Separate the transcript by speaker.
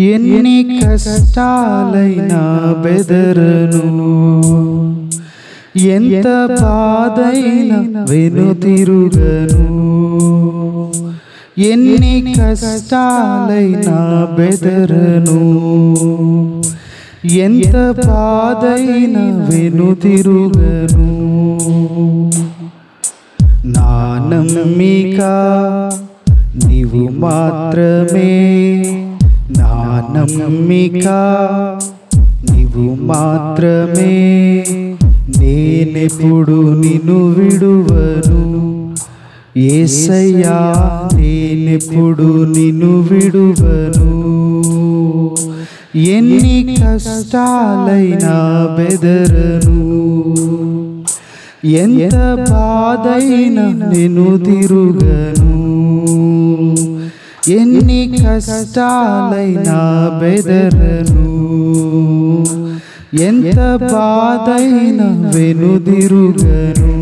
Speaker 1: ఎన్ని కష్టాలైనా బెదరను, ఎంత బాధైనా వెనుతిరుగను. ఎన్ని కష్టాలైనా బెదరను, ఎంత బాధైనా వెనుతిరుగను. నా నమ్మిక నీవు మాత్రమే, నా నమ్మిక నీవు మాత్రమే. నేనెప్పుడు నిన్ను విడువను యేసయ్యా, నేనెప్పుడు నిన్ను విడువను. ఎన్ని కష్టాలైనా బెదరను, ఎంత బాధైనా నేను తిరుగను. ఎన్ని కష్టాలైనా బెదరను, ఎంత బాధైనా వెనుదిరుగను.